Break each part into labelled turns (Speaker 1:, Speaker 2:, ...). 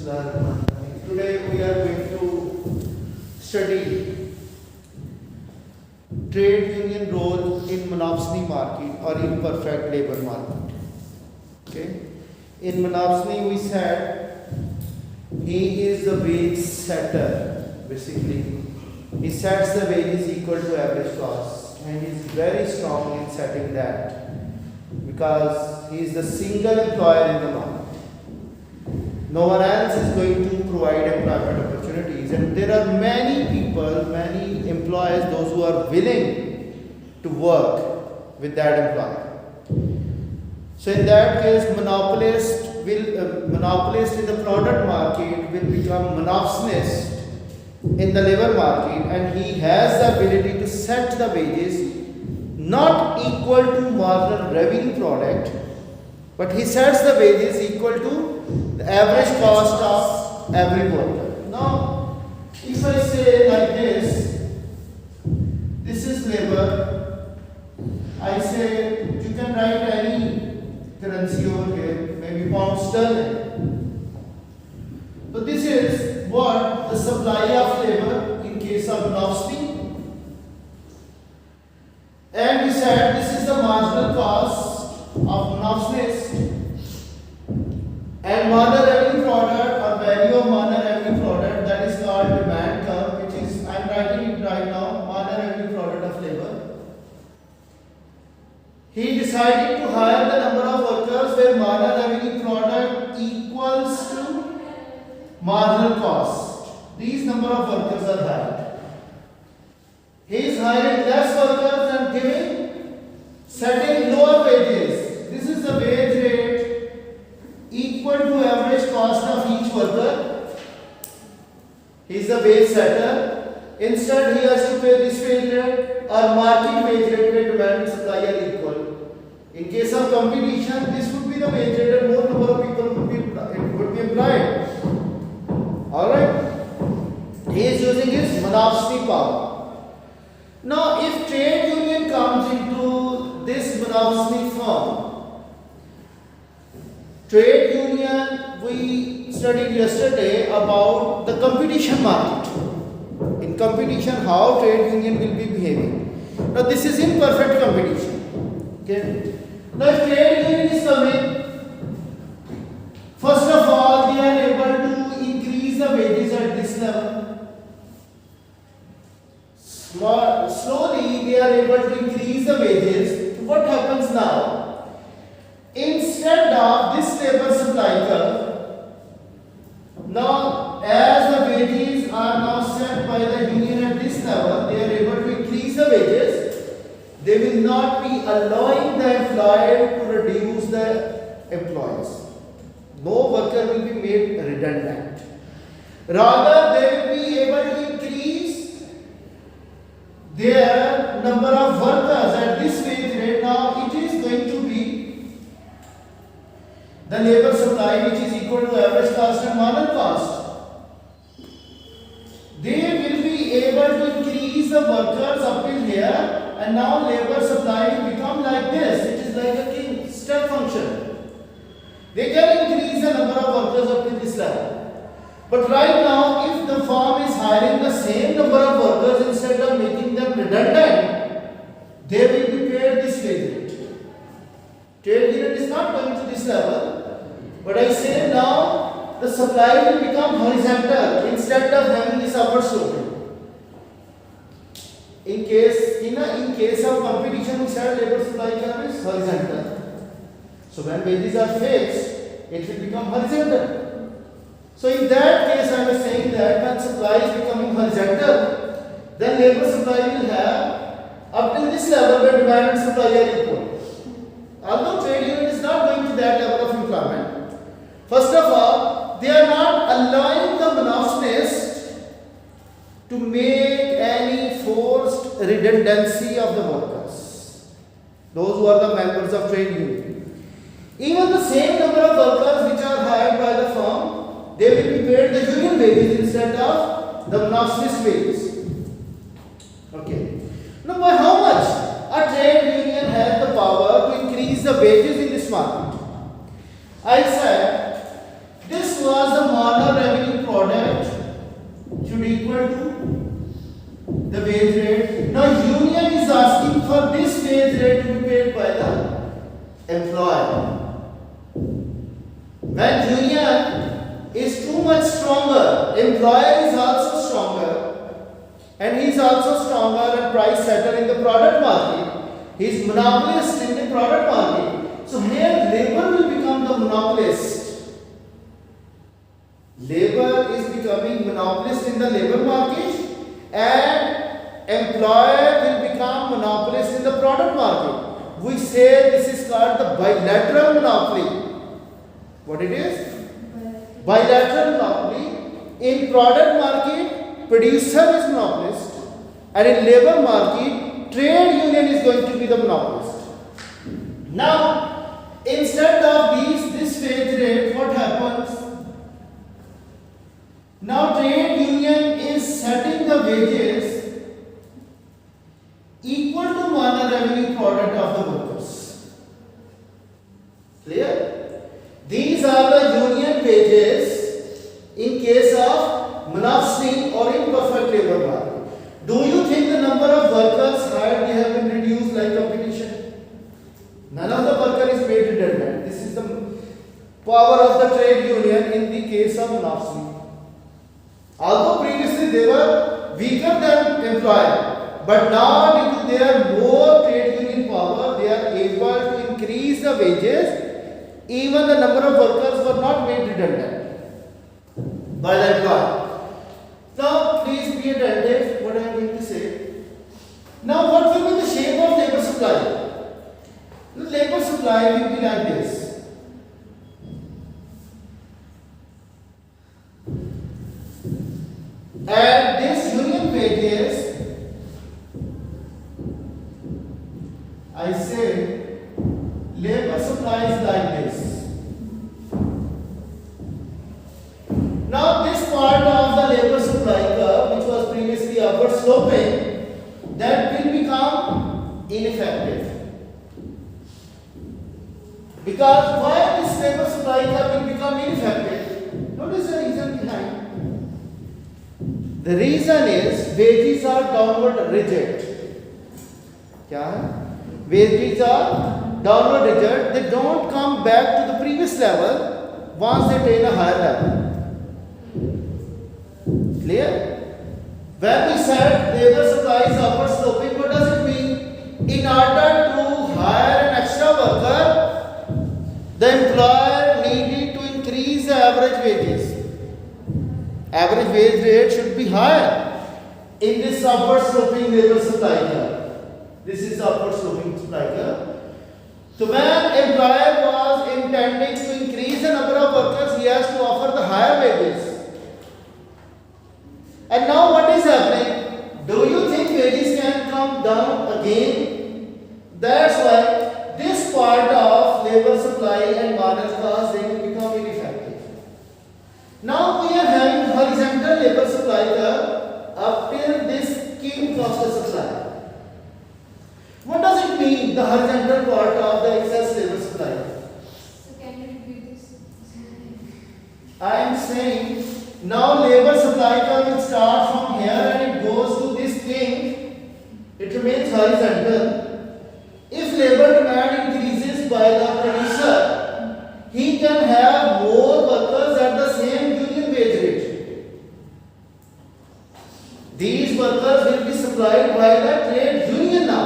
Speaker 1: Today we are going to study trade union role in monopsony market or imperfect labor market. Okay. In monopsony we said he is the wage setter. Basically, he sets the wages equal to average cost and he is very strong in setting that because he is the single employer in the market. No one else is going to provide employment opportunities, and there are many people, many employers, those who are willing to work with that employer. So in that case, monopolist in the product market will become monopsonist in the labor market, and he has the ability to set the wages not equal to marginal revenue product, but he sets the wages equal to the average cost of every worker. Now, if I say like this is labor, I say you can write any currency over here, maybe pound sterling. So this is what the supply of labor in case of monopsony. And we said this is the marginal cost of monopsonist. And marginal revenue product or value of marginal revenue product, that is called demand curve, which is, I am writing it right now, marginal revenue product of labor. He decided to hire the number of workers where marginal revenue product equals to marginal cost. These number of workers are hired. He is hiring less workers and setting lower wages. This is the wage rate equal to average cost of each worker. He is the wage setter. Instead, he has to pay this wage rate or market wage rate where demand and supply are equal. In case of competition, this would be the wage rate and more number of people would be employed. Alright? He is using his monopsony power. Now, if trade union comes into this monopsony form, trade union, we studied yesterday about the competition market. In competition, how trade union will be behaving. Now, this is imperfect competition. Okay. Now, if trade union is coming, first of all, they are able to increase the wages at this level. Slowly, they are able to increase the wages. What happens now? Instead of this labor supply curve, now as the wages are now set by the union at this level, they are able to increase the wages. They will not be allowing the employer to reduce the employees. No worker will be made redundant. Rather, they will be able to increase their number of workers at this wage rate. Now it is going to be the labor supply which is equal to average cost and marginal cost. They will be able to increase the workers up till here, and now labor supply will become like this. It is like a step function. They can increase the number of workers up to this level. But right now, if the firm is hiring the same number of workers, instead of making them redundant, they will be paid this wage rate. Trade union is not going to this level, but I say now the supply will become horizontal instead of having this upward sloping. In case of competition, we said labor supply curve is horizontal. So when wages are fixed, it will become horizontal. So in that case, I was saying that when supply is becoming horizontal, then labor supply will have up till this level where demand and supply are equal. Although trade union is not going to that level of employment, first of all, they are not allowing the monopsonist to make any forced redundancy of the workers, those who are the members of trade union. Even the same number of workers which are hired by the firm, they will be paid the union wages instead of the monopsonist wages. Okay. Now, by how much a trade union has the power to increase the wages in this market? I said this was the model When union is too much stronger, employer is also stronger, and he is also stronger and price setter in the product market. He is monopolist in the product market. So here labor will become the monopolist. Labor is becoming monopolist in the labor market, and employer will become monopolist in the product market. We say this is called the bilateral monopoly. What it is? Bilateral monopoly. In product market, producer is monopolist, and in labor market, trade union is going to be the monopolist. Now, instead of this wage rate, what happens? Now, trade union is setting the wages equal to minor revenue product of the workers. Clear? These are the union wages in case of monopsony or imperfect labor market. Do you think the number of workers hired they have been reduced like competition? None of the worker is made redundant. This is the power of the trade union in the case of monopsony. Although previously they were weaker than employer, but now due to their more trade union power, they are able to increase the wages. Even the number of workers were not made redundant by the employer. Now, please be attentive what I am going to say. Now, what will be the shape of labor supply? The labor supply will be like this. And this union wages, I say, labor supply is like this. Now this part of the labor supply curve, which was previously upward sloping, that will become ineffective. Because why this labor supply curve will become ineffective? Notice the reason behind. The reason is wages are downward rigid. Kya? Wages are downward rigid. They don't come back to the previous level once they attain a higher level. Clear? When we said labor supply is upward sloping, what does it mean? In order to hire an extra worker, the employer needed to increase the average wages. Average wage rate should be higher in this upward sloping labor supply curve. This is the upward sloping supply curve. So when employer was intending to increase the number of workers, he has to offer the higher wages. And now what is happening? Do you think wages can come down again? That's why this part of labor supply and marginal cost, they will become ineffective. Now we are having horizontal labor supply curve up till this king cost of supply. What does it mean, the horizontal part of the excess labor supply?
Speaker 2: So can you repeat this?
Speaker 1: I am saying now labor supply curve will start from here and it goes to this king. It remains horizontal. If labor demand increases by the producer, he can have more workers at the same union wage rate. These workers will be supplied by the trade union now.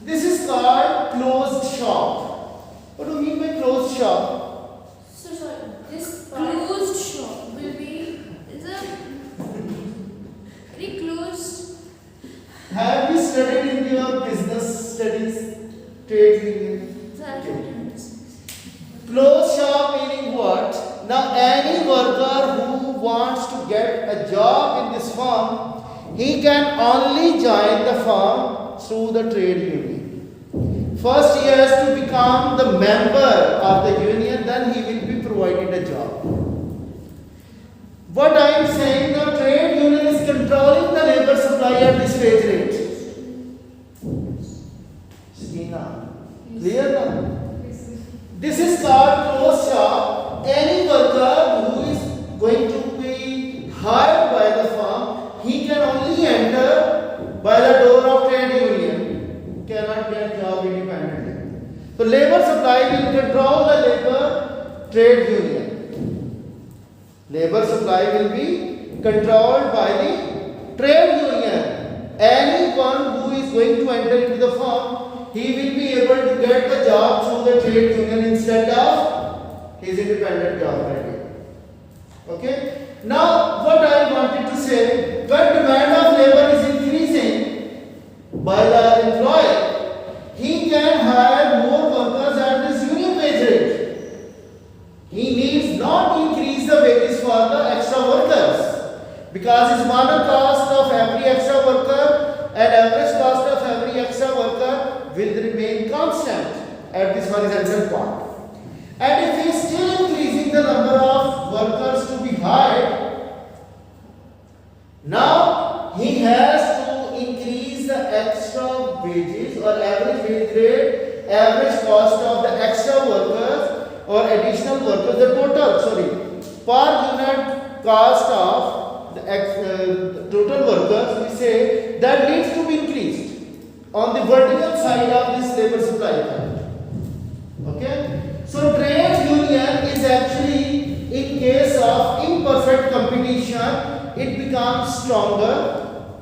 Speaker 1: This is called closed shop. What do you mean by closed shop?
Speaker 2: So sorry, this closed shop will be is a very closed.
Speaker 1: Have you studied in your business studies trade union? Closed shop meaning what? Now any worker who wants to get a job in this firm, he can only join the firm through the trade union. First he has to become the member of the union, then he will be provided a job. What I am saying, the trade union is controlling the labor supply at this wage rate. Clear now? This is called closed shop. Any worker who is going to be hired by the firm, he can only enter by the door of trade union. Cannot get job independently. So labor supply will control the labor trade union. Labor supply will be controlled by the trade union. Anyone who is going to enter into the firm, he will be able to get the job through the trade union instead of his independent job already. Okay. Now, what I wanted to say, when demand of labor is increasing by the employer, he can hire more workers at this union wage rate. He needs not increase the wages for the extra workers, because his marginal cost of every extra worker and average cost of every extra worker will remain constant at this horizontal point. And if he is still increasing the number of workers to be hired, now he has to increase the extra wages or average wage rate, average cost of the extra workers or additional workers, the per unit cost of the total workers, we say that needs to be increased on the vertical side of this labor supply curve. Okay. So trade union is actually, in case of imperfect competition, it becomes stronger,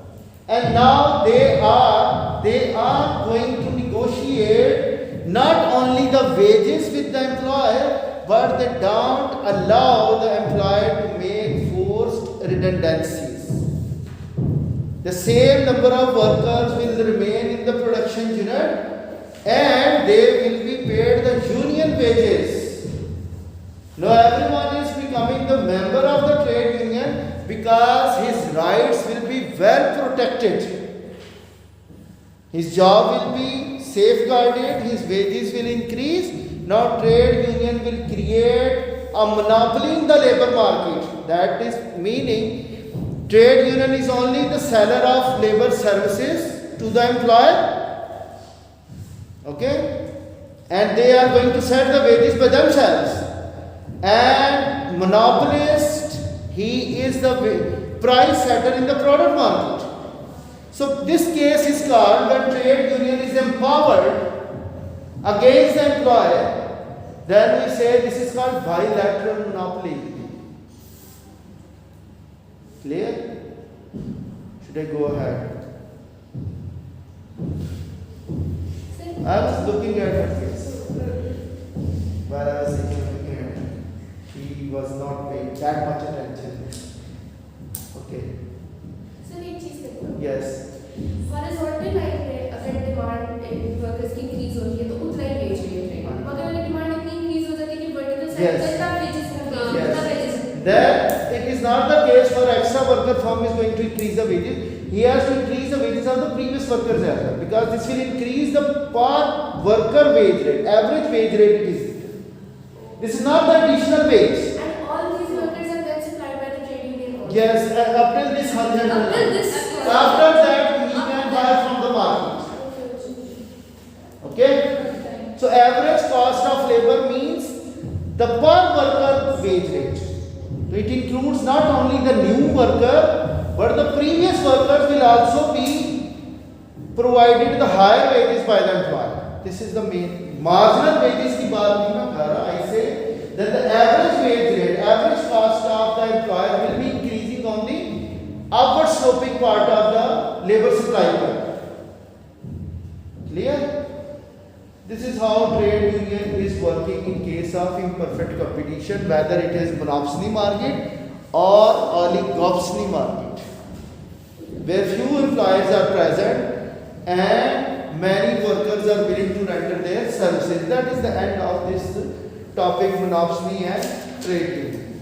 Speaker 1: and now they are going to negotiate not only the wages with the employer, but they don't allow the employer to make forced redundancies. The same number of workers will remain in the production unit, and they will be paid the union wages. Now everyone is becoming the member of the trade union because his rights will be well protected. His job will be safeguarded, his wages will increase. Now trade union will create a monopoly in the labor market. That is meaning trade union is only the seller of labor services to the employer. Okay, and they are going to set the wages by themselves. And monopolist, he is the price setter in the product market. So this case is called, when trade union is empowered against the employer, then we say this is called bilateral monopoly. Clear? Should I go ahead? I was looking at her face while I was looking at her. She was not paying that much attention. Okay.
Speaker 2: Sir एक चीज कहते हो
Speaker 1: Yes.
Speaker 2: Horizontal line में अगर demand workers की increase होती है तो उतना ही वेज रेट रहेगा, मगर अगर डिमांड इतनी इंक्रीज हो जाती है कि वर्टिकल साइड
Speaker 1: Yes.
Speaker 2: तक वेजेस का
Speaker 1: Yes. Then it is not the case for extra worker firm is going to increase the wages. He has to increase the wages of the previous workers as well, because this will increase the per worker wage rate, average wage rate it is. This is not the additional wage.
Speaker 2: and all these workers are then supplied by the trade union also.
Speaker 1: Yes, up till this horizontal.
Speaker 2: Up till this.
Speaker 1: After that, he can buy from the market. Okay? So average cost of labor means the per worker wage rate. So it includes not only the new worker, but the previous workers will also be provided the higher wages by the employer. This is the main. Marginal wages की बात नहीं मैं कर रहा. I say that the average wage rate, average cost of the employer will be increasing on the upward sloping part of the labor supply curve. Clear? This is how trade union is working in case of imperfect competition, whether it is monopoly market or oligopoly market, where few employers are present and many workers are willing to render their services. That is the end of this topic, monopoly and trade union.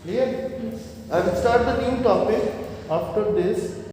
Speaker 1: Clear? I will start the new topic after this.